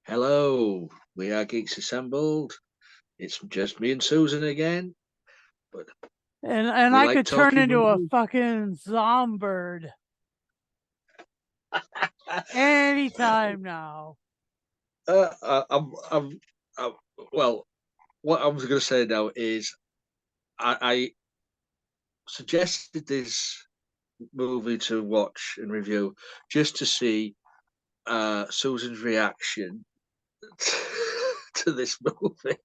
Hello, we are Geeks Assembled. It's just me and Susan again, but And we I like could turn talking into a movies. fucking zombird anytime now. uh, I- I'm, I'm, I'm, well, what I was going to say now is I suggested this movie to watch and review just to see Susan's reaction to this movie.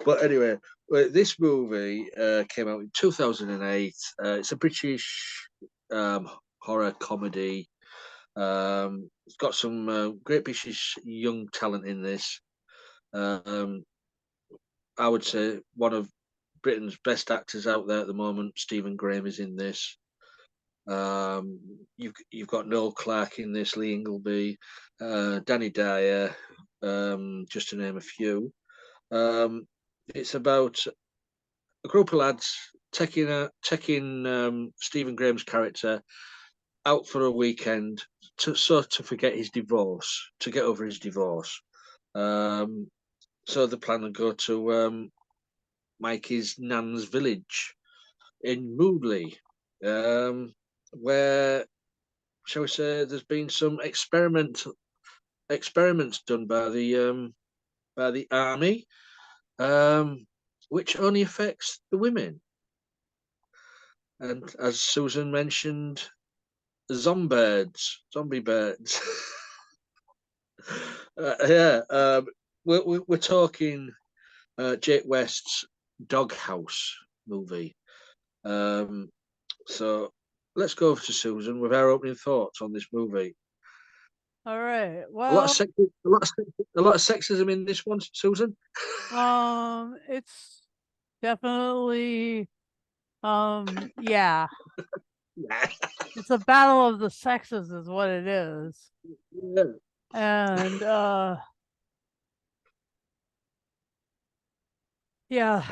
But anyway, this movie came out in 2008. It's a British um, horror comedy. It's got some great British young talent in this. Um, I would say one of Britain's best actors out there at the moment. Stephen Graham is in this. You've got Noel Clarke in this, Lee Ingleby, Danny Dyer, just to name a few. It's about a group of lads taking Stephen Graham's character out for a weekend to forget his divorce, to get over his divorce. Um, so the plan to go to Mikey's nan's village in Moodley, where, shall we say, there's been some experiments done by the army, which only affects the women. And as Susan mentioned, zombie birds. Yeah, we're talking Jake West's Doghouse movie. Um, so let's go over to Susan with our opening thoughts on this movie. All right. A lot of Well, a lot of sexism in this one, Susan. it's definitely yeah. Yeah. It's a battle of the sexes is what it is. Yeah. And yeah,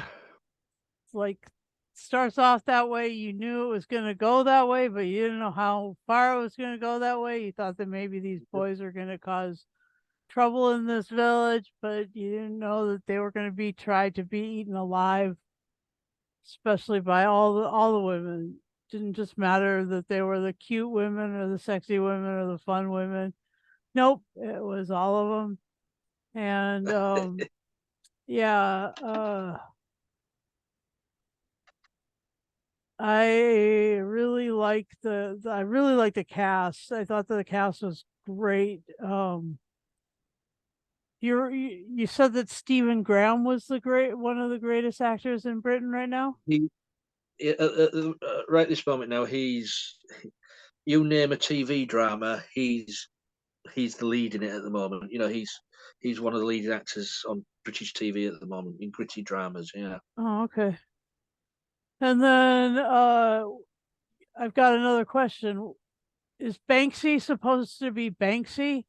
it's like starts off that way. You knew it was gonna go that way, but you didn't know how far it was gonna go that way. You thought that maybe these boys are gonna cause trouble in this village, but you didn't know that they were going to be tried to be eaten alive, especially by all the women. Didn't just matter that they were the cute women or the sexy women or the fun women. Nope, it was all of them. And yeah, I really liked the cast. I thought that the cast was great. You said that Stephen Graham was the great one of the greatest actors in Britain right now? he, right this moment now, you name a TV drama, he's the lead in it at the moment. You know, he's one of the leading actors on British TV at the moment in gritty dramas. Yeah. Oh, okay. And then I've got another question. Is Banksy supposed to be Banksy?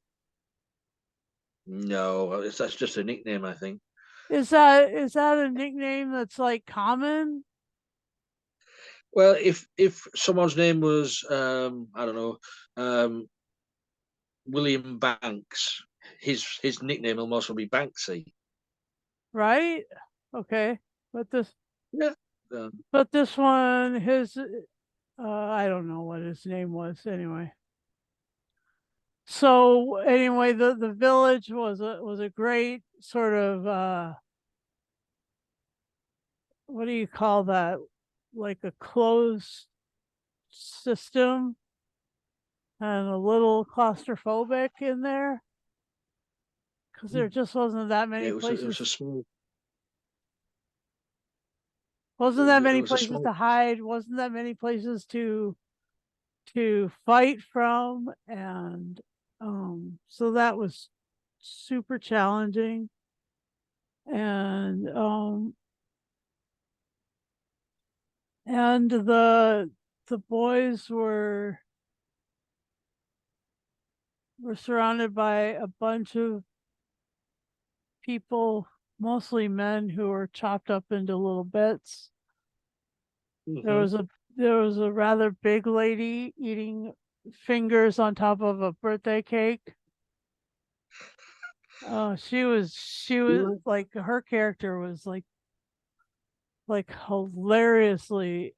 No, that's just a nickname, I think. Is that a nickname that's like common? Well, if someone's name was I don't know, um, William Banks, his nickname will also be Banksy. Right? Okay. But this Yeah. Um, but this one his I don't know what his name was anyway. So anyway, the village was a great sort of what do you call that? Like a closed system and a little claustrophobic in there because there just wasn't that many it was a places small wasn't that it many was a places small. to hide, wasn't that many places to fight from, and so that was super challenging. And the boys were surrounded by a bunch of people, mostly men, who were chopped up into little bits. There Mhm. was a there was a rather big lady eating fingers on top of a birthday cake. Oh, she was like her character was like hilariously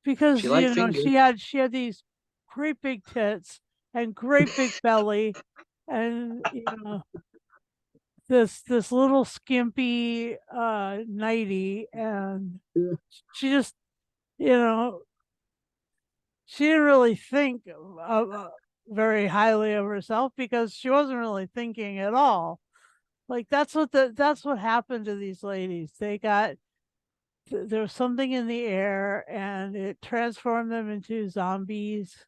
because She liked she fingers. had these great big tits and great big belly and this little skimpy nightie, and Yeah. she just you know she didn't really think very highly of herself because she wasn't really thinking at all. Like that's what happened to these ladies. There was something in the air and it transformed them into zombies,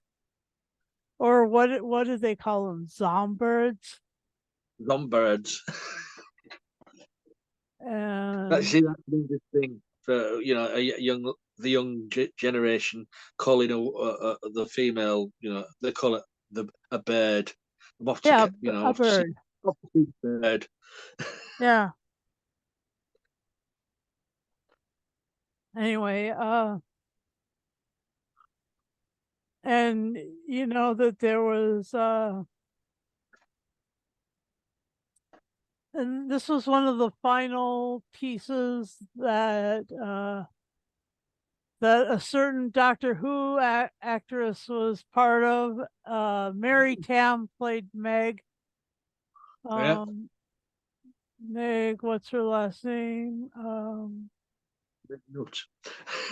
or what did they call them? Zombirds. Birds. That's And see, that's the biggest thing for the young generation calling the female. They call it a bird. I'm off to yeah, a off to see bird. bird. Yeah. Anyway, and that there was and this was one of the final pieces that a certain Doctor Who actress was part of. Mary Tam played Meg. Yeah, Um, Meg, what's her last name? nut.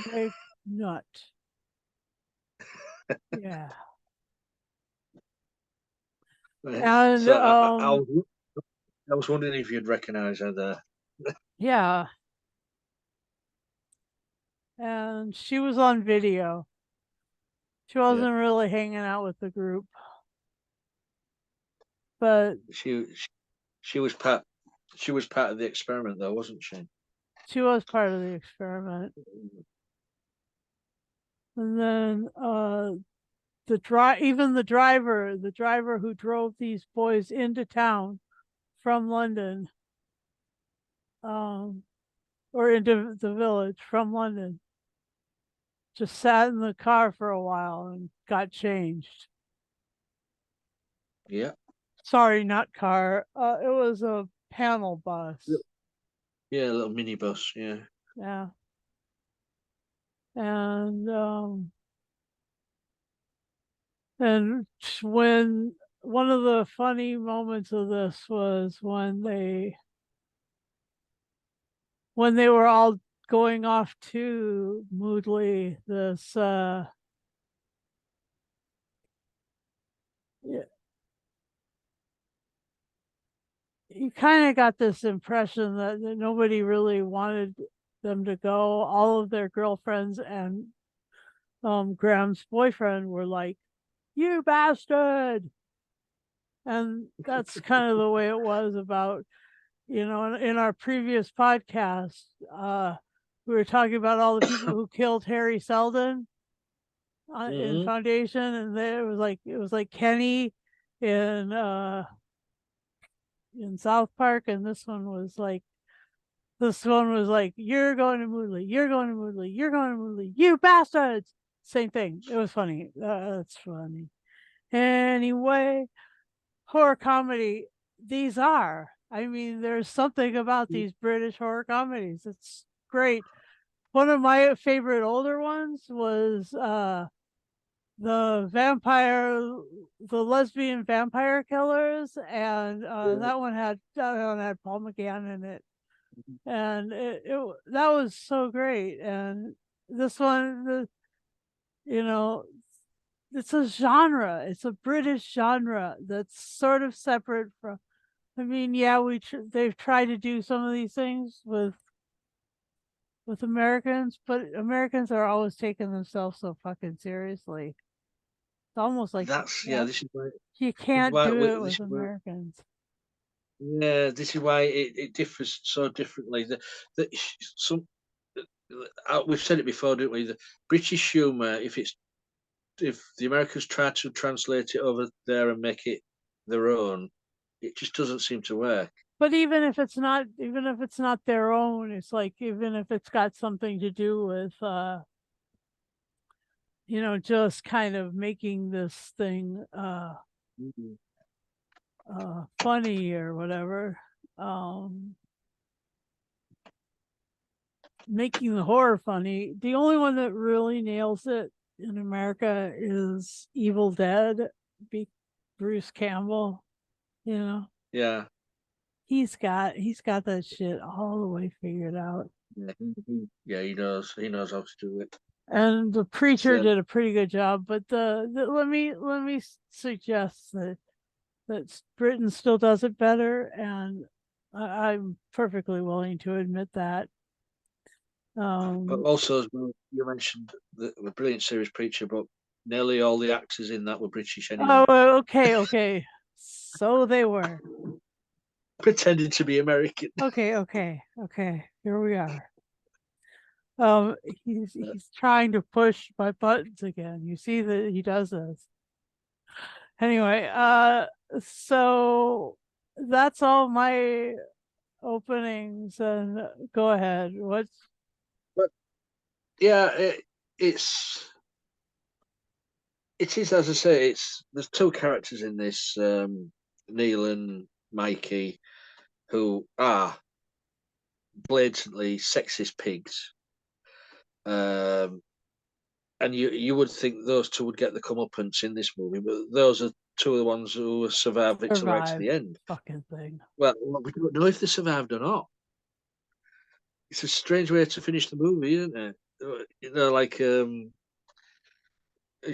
Meg Nut. Yeah. Right. And So I was wondering if you'd recognise her there. yeah, and she was on video. She Yeah, wasn't really hanging out with the group, but she was part. She was part of the experiment, though, wasn't she? she was part of the experiment. And then even the driver who drove these boys into town from London, um, or into the village from London, just sat in the car for a while and got changed. Yeah, Sorry, not car. It was a panel bus. yeah, a little minibus. Yeah, Yeah. And when one of the funny moments of this was when they were all going off to Moodley, this you kind of got this impression that nobody really wanted them to go. All of their girlfriends and Graham's boyfriend were like, "You bastard!" And that's kind of the way it was about, in our previous podcast, we were talking about all the people who killed Harry Seldon in hmm Foundation, and it was like Kenny in South Park, and this one was like, "You're going to Moodley, you're going to Moodley, you're going to Moodley, you bastards!" Same thing. It was funny. That's funny. Anyway, horror comedy. These are. I mean, there's something about these British horror comedies. It's great. One of my favorite older ones was the lesbian vampire killers, and that one had Paul McGann in it, and that was so great. And this one, you know, it's a genre. It's a British genre that's sort of separate from. I mean, yeah, they've tried to do some of these things with Americans, but Americans are always taking themselves so fucking seriously. It's almost like that's yeah. you can't do it This with is why Americans. yeah. This is why it differs so differently. The some we've said it before, didn't we? The British humour, if the Americans try to translate it over there and make it their own, it just doesn't seem to work. But even if it's not their own, it's like even if it's got something to do with just kind of making this thing Mhm. funny or whatever. Making the horror funny. The only one that really nails it in America is Evil Dead. Bruce Campbell. You know, Yeah, he's got that shit all the way figured out. yeah, yeah. He knows how to do it. And the preacher So, did a pretty good job. But let me suggest that Britain still does it better, and I'm perfectly willing to admit that. but Um, also, as well, you mentioned the brilliant series Preacher, but nearly all the actors in that were British anyway, oh, okay, okay. So they were. pretending to be American. Okay, okay, okay. Here we are. He's Uh, he's trying to push my buttons again. You see that he does this. Anyway, so that's all my openings, and go ahead. What's but yeah, it's it is, as I say, there's two characters in this, Neil and Mikey, who are blatantly sexist pigs. Um, and you would think those two would get the comeuppance in this movie, but those are two of the ones who survive it till right to survive the end. fucking thing? Well, we don't know if they survived or not. It's a strange way to finish the movie, isn't it? Like it's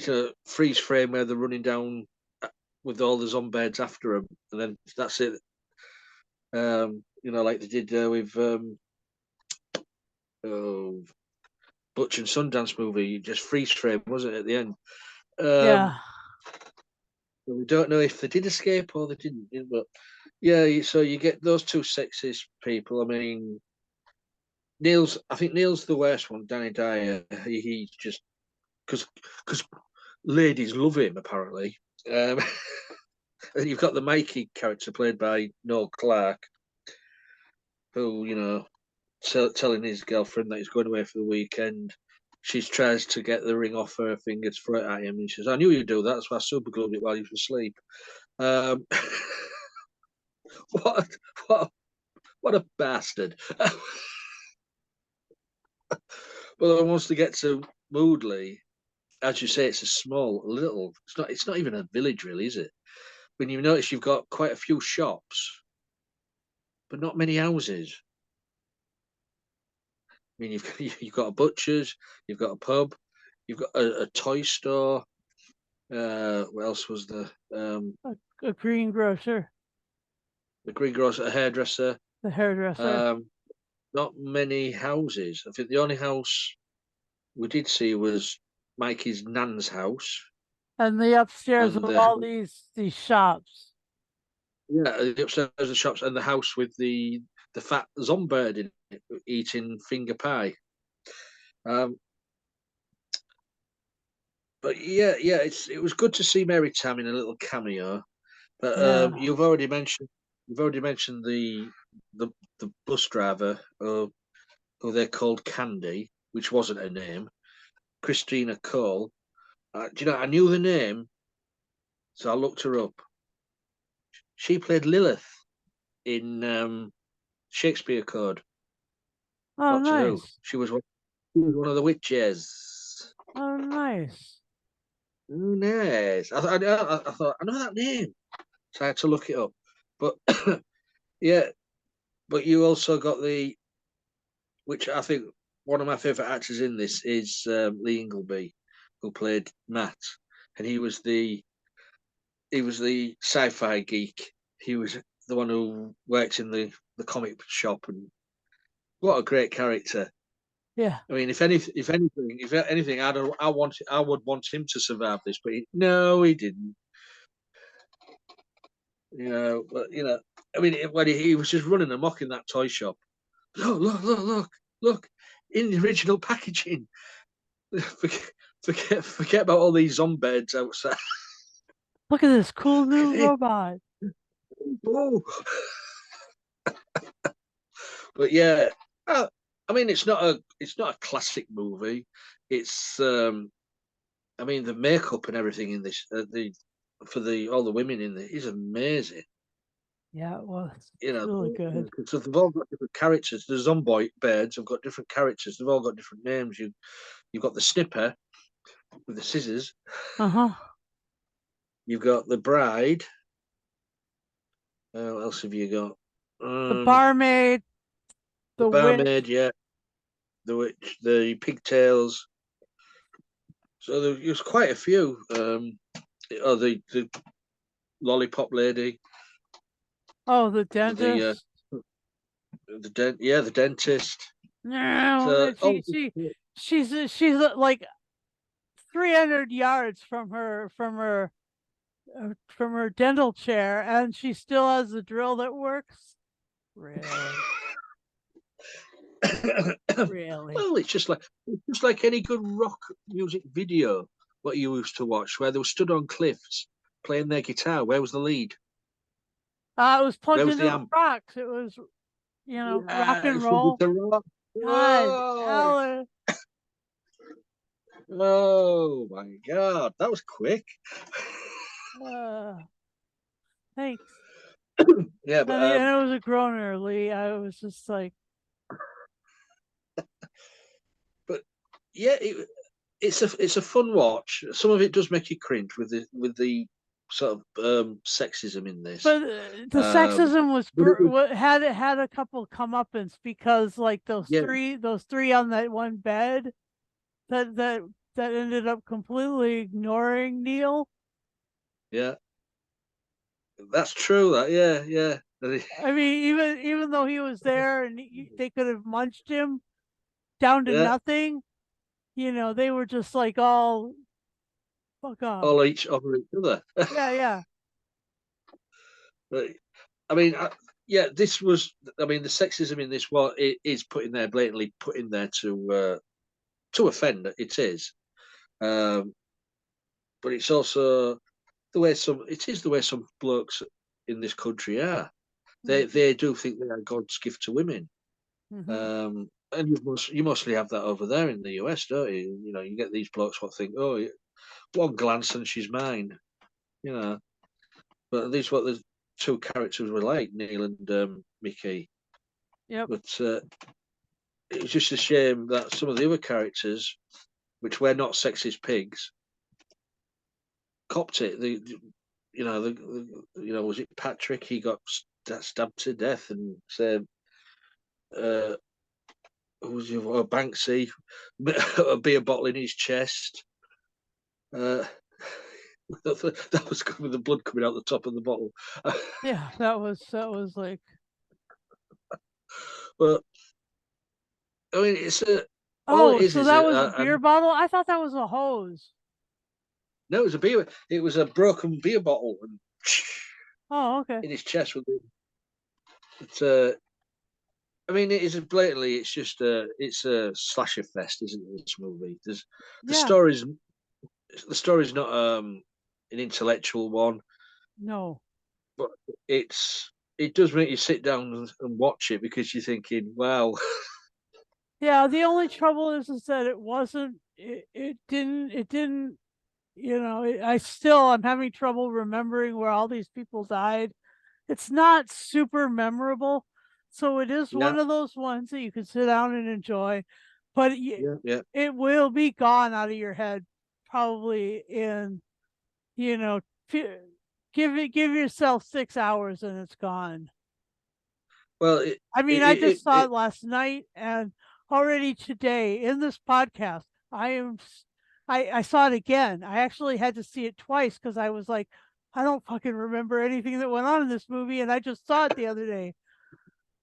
a freeze frame where they're running down with all the zombies after them, and then that's it. Like they did with oh, Butch and Sundance movie, just freeze frame, wasn't it, at the end? Yeah. Um, we don't know if they did escape or they didn't, but yeah. So you get those two sexist people. I mean, I think Neil's the worst one. Danny Dyer, he's just because ladies love him apparently. Um, and you've got the Mikey character played by Noel Clark, who telling his girlfriend that he's going away for the weekend. She tries to get the ring off her finger to throw it at him, and he says, "I knew you'd do that. That's why I super glued it while you were asleep." Um, what, what, what a bastard! Well, I wants to get to Moodley. As you say, it's a small, little. It's not. It's not even a village, really, is it? When you notice, you've got quite a few shops, but not many houses. I mean, you've got a butcher's, you've got a pub, you've got a toy store. What else was there? A greengrocer, The greengrocer, a hairdresser. the hairdresser, Um, not many houses. I think the only house we did see was Mikey's nan's house, and the upstairs and with all these shops. the upstairs the shops, and the house with the fat zombird in it eating finger pie. Um, but yeah, it was good to see Mary Tam in a little cameo. But Yeah. you've already mentioned the the bus driver, who they called Candy, which wasn't her name, Christina Cole. Do you know? I knew the name, so I looked her up. She played Lilith in Shakespeare Code, Oh, Doctor Who. nice. She was one of the witches. Oh, nice. Oh, nice. I thought I know that name, so I had to look it up. But yeah, but you also got which I think one of my favourite actors in this is Lee Ingleby, who played Matt, and he was the sci-fi geek. He was the one who worked in the comic shop, and what a great character. Yeah. I mean, if anything, I would want him to survive this, but no, he didn't. But I mean, when he was just running amok in that toy shop. Look, in the original packaging. forget, forget about all these zombies outside. Look at this cool Look new at it. robot. Oh. But yeah, uh, I mean, it's not a classic movie. It's I mean, the makeup and everything in this, the for the all the women in there is amazing. Yeah, it was. You It's know, really good. so they've all got different characters. The zomboid birds have got different characters. They've all got different names. You've got the snipper with the scissors. Uh-huh. You've got the bride. What else have you got? The barmaid, The the witch. barmaid, yeah. The witch, the pigtails. So there's quite a few. Oh, the lollipop lady. Oh, the The dentist. the dentist. No, So that she's like 300 yards from her dental chair, and she still has a drill that works. Really, really. Well, it's just like any good rock music video what you used to watch, where they were stood on cliffs playing their guitar. Where was the lead? It was Where plugged was into the the amp? rocks. It was, rock Yeah, and it's with roll. the rock. God, Oh, Alan. oh my God, that was quick. Uh, thanks. Yeah, And, but and it was a groaner, Lee. I was just like, but yeah, it's a fun watch. Some of it does make you cringe with the sort of sexism in this. but the Um, sexism was but it was, had a couple comeuppance because like yeah, those three on that one bed that that that ended up completely ignoring Neil. yeah, that's true. That yeah. I mean, even though he was there and they could have munched him down to Yeah, nothing, they were just like all fuck off. all each over each other. Yeah, yeah. But, I mean, yeah, this was. I mean, the sexism in this it is put in there blatantly, put in there to offend. It is, um, but it's also the way some. It is the way some blokes in this country are. They do think they are God's gift to women. Mm-hmm. And you mostly have that over there in the US, don't you? You know, you get these blokes what think, oh, one glance and she's mine. You know, but at least what the two characters were like, Neil and Mickey. Yep. But it was just a shame that some of the other characters, which were not sexist pigs, copped it. Was it Patrick? He got stabbed to death, and said, who was Banksy, a beer bottle in his chest. Uh, that was good with the blood coming out the top of the bottle. Yeah, that was like, But I mean, it's all it oh, is so is that was a beer and bottle? I thought that was a hose. no, it was a beer. It was a broken beer bottle and Oh, okay. in his chest with it. But, I mean, it is blatantly. It's a slasher fest, isn't it? This movie. The Yeah. story's the story's not an intellectual one, No. but it does make you sit down and watch it because you're thinking, wow, Yeah, the only trouble is that it wasn't it didn't, I'm having trouble remembering where all these people died. It's not super memorable. So it is yeah, one of those ones that you can sit down and enjoy, but yeah. it will be gone out of your head probably in, you know, give yourself 6 hours and it's gone. Well, I mean, I just saw it last night, and already today in this podcast, I saw it again. I actually had to see it twice because I was like, I don't fucking remember anything that went on in this movie, and I just saw it the other day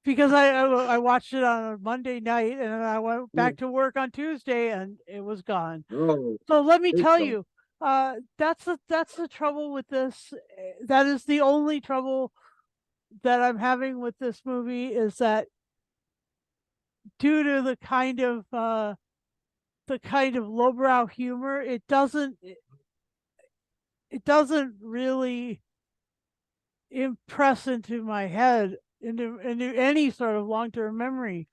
because I watched it on a Monday night, and then I went back to work on Tuesday, and it was gone. oh, So let me it's tell gone. you, that's the trouble with this. That is the only trouble that I'm having with this movie is that due to the kind of lowbrow humor, it doesn't really impress into my head into any sort of long term memory.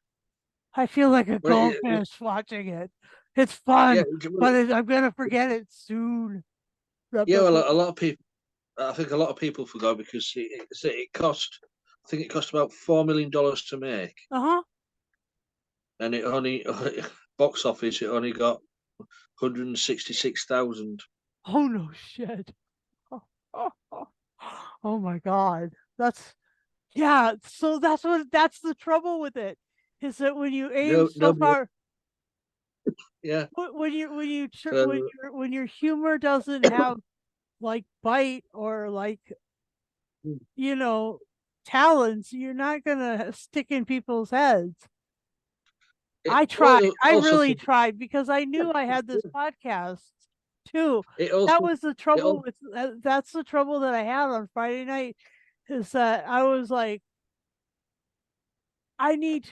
I feel like a Well, goldfish watching it. It's yeah, fun, well, but I'm gonna forget it soon. yeah. Well, a lot of people. I think a lot of people forgot because it cost. I think it cost about $4 million to make, Uh-huh. and it only box office. It only got 166,000. Oh no shit. Oh my God. Yeah, so that's the trouble with it, is that when you aim No, so nobody. far, Yeah. So when your humor doesn't have like bite or like, mm, you know, talents, you're not gonna stick in people's heads. I tried. it I also really tried because I knew I had this podcast too. it That also was the it trouble also with that's the trouble that I had on Friday night, is that I was like, I need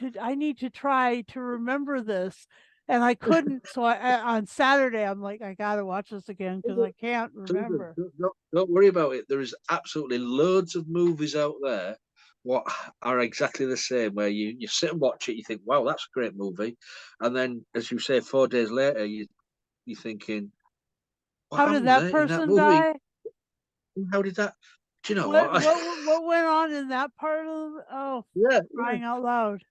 to try to remember this. And I couldn't. So on Saturday, I'm like, I gotta watch this again because I can't remember. don't worry about it. There is absolutely loads of movies out there what are exactly the same. Where you sit and watch it, you think, "Wow, that's a great movie," and then, as you say, 4 days later, you're thinking, "What How did happened that there in that person movie? die? How did that?" Do you know what? What went on in that part of oh, Yeah, yeah. crying out loud.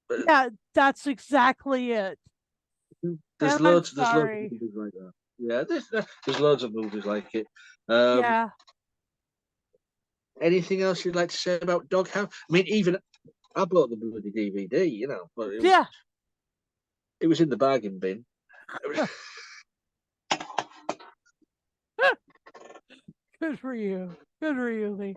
But Yeah, that's exactly it. And I'm there's loads of sorry. movies like that. Yeah, there's loads of movies like it. Um, Yeah. Anything else you'd like to say about Doghouse? I mean, even I bought the bloody DVD, but Yeah. it was in the bargain bin. Good for you. Good for you, Lee.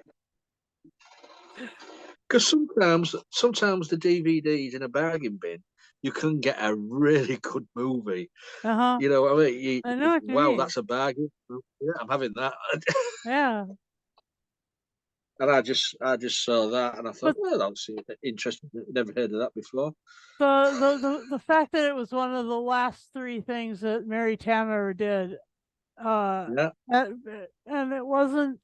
Because sometimes the DVDs in a bargain bin, you can get a really good movie. Uh-huh. You know what I mean? I You know think, what you wow, mean. that's a bargain. Oh, yeah, I'm having that. Yeah. And I just saw that and I thought, But well, that's interesting. Never heard of that before. the fact that it was one of the last three things that Mary Tamer did, uh, Yeah. and it was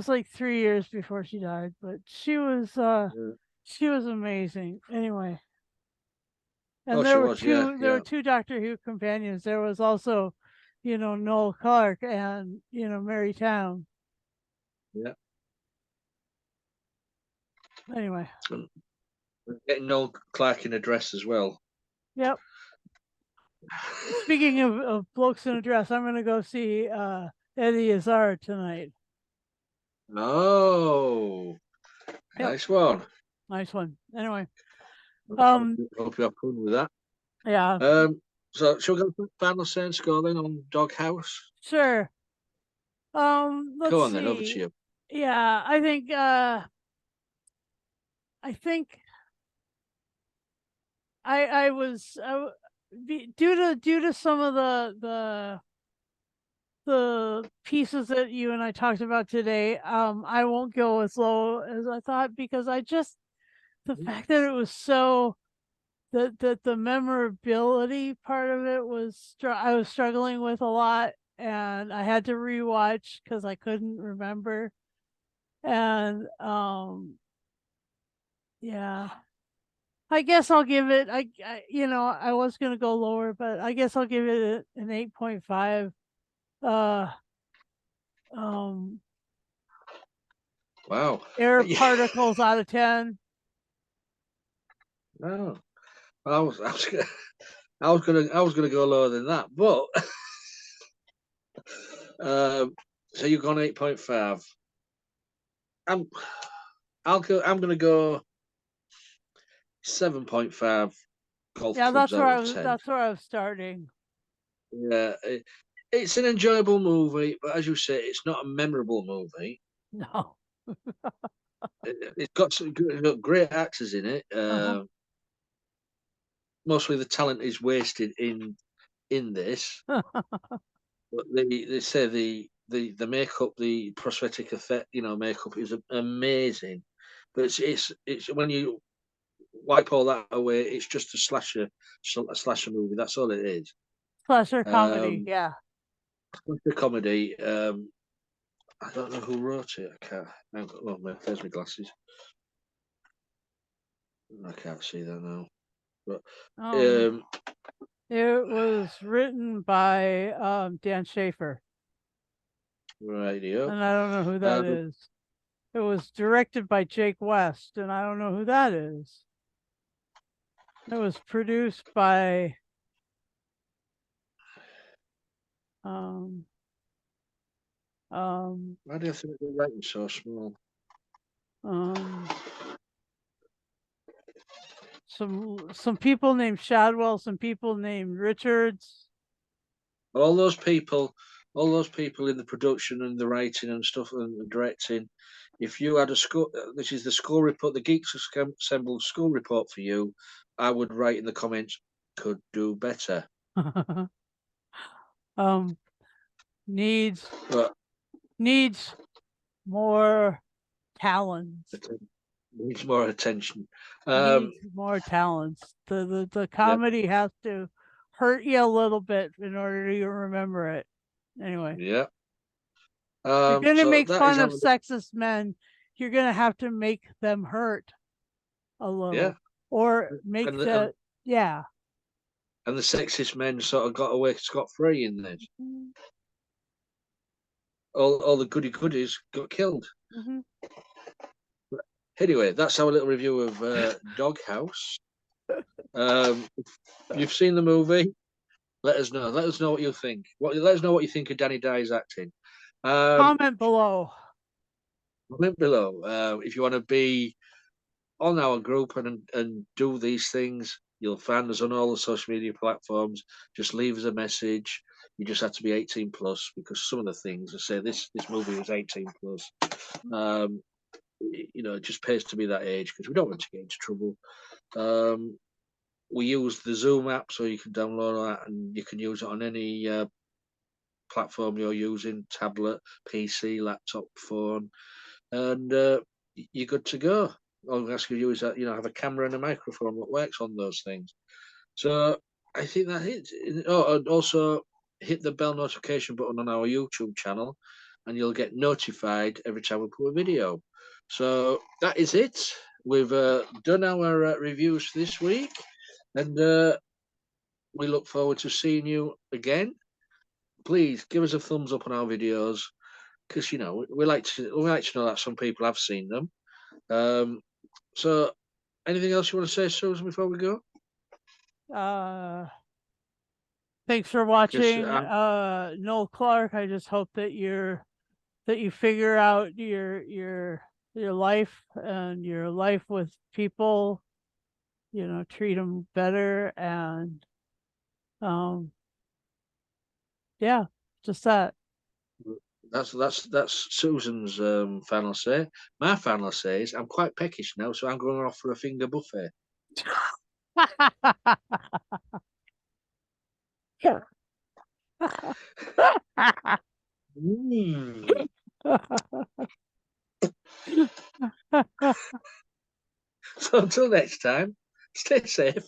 like 3 years before she died, but Yeah. she was amazing. Anyway, and Oh, she was. Yeah. there were Yeah. two Doctor Who companions. There was also, Noel Clark and, Mary Town. Yeah. Anyway, And getting Noel Clark in a dress as well. yep. Speaking of blokes in a dress, I'm gonna go see Eddie Izzard tonight. Oh, Yep, nice one. nice one. Anyway, Hope, um, hope you have fun with that. yeah, So shall we go for final saying score then on Doghouse? sure. Go Let's on then, over to see. you. Yeah, I think I was due to some of the pieces that you and I talked about today. I won't go as low as I thought because the fact that it was so that the memorability part of it was I was struggling with a lot, and I had to rewatch because I couldn't remember. And yeah, I guess I'll give it. I was gonna go lower, but I guess I'll give it an 8.5. Uh, um, Wow. air Yeah. particles out of 10. Oh, I was gonna go lower than that, but um, so you've gone 8.5. I'm I'm gonna go 7.5 golf Yeah, clubs out of 10. that's where I was starting. Yeah, it's an enjoyable movie, but as you say, it's not a memorable movie. No. It's got got great actors in it. Uh-huh. Mostly the talent is wasted in this, but they say the makeup, the prosthetic effect, makeup is amazing. But it's when you wipe all that away, it's just a slasher movie. That's all it is. Slasher comedy. Um, Yeah. the comedy. I don't know who wrote it. I can't. There's my glasses. I can't see that now. But Um, um, it was written by Dan Schaefer. Radio. and I don't know who that is. It was directed by Jake West, and I don't know who that is. It was produced by um Why do you think the writing so small? um some people named Shadwell, some people named Richards. All those people, all those people in the production and the writing and stuff and the directing. If you had a school, this is the school report, the Geeks Assembled school report for you. I would write in the comments, could do better. um needs But needs more talents. needs more attention. Needs more talents. The Yeah, comedy has to hurt you a little bit in order to remember it. Anyway, yeah. you're gonna So make that is fun how. of sexist men. You're gonna have to make them hurt a Yeah, little, or make and the, yeah. and the sexist men sort of got away scot free in this. Mm-hmm. All the goody goodies got killed. Mm-hmm. Anyway, that's our little review of Doghouse. You've seen the movie. Let us know. Let us know what you think. Let us know what you think of Danny Dye's acting. Comment below. Comment below if you want to be on our group and do these things. You'll find us on all the social media platforms. Just leave us a message. You just have to be 18 plus because some of the things I say this movie was 18 plus. Um, it just pays to be that age because we don't want to get into trouble. We use the Zoom app so you can download that and you can use it on any platform you're using, tablet, PC, laptop, phone, and you're good to go. All I'm asking you is that have a camera and a microphone that works on those things. So I think that it. Oh, and also hit the bell notification button on our YouTube channel, and you'll get notified every time we put a video. So that is it. We've done our reviews this week, and we look forward to seeing you again. Please give us a thumbs up on our videos because we like to know that some people have seen them. So, anything else you want to say, Susan, before we go? Thanks for Because watching, Noel Clark. I just hope that you figure out your life and your life with people. Treat them better, and yeah, just that. that's Susan's final say. My final say is I'm quite peckish now, so I'm going off for a finger buffet. Mm. So until next time, stay safe.